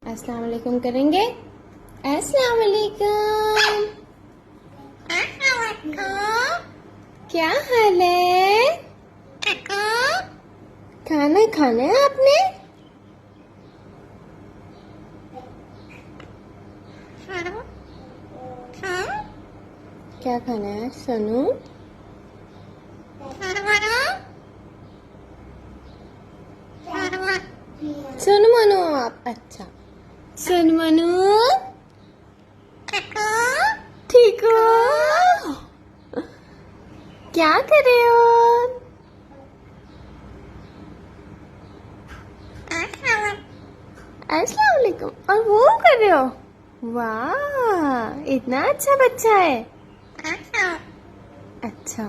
अस्सलाम वालेकुम करेंगे। अस्सलाम वालेकुम। क्या हाल है? खाना खाना है आपने? क्या खाना है सोनू? सोनू मनु आप अच्छा सोनू मनु ठीक हो? क्या कर रहे हो? अस्सलाम वालेकुम। और वो कर रहे हो? वाह इतना अच्छा बच्चा है। अच्छा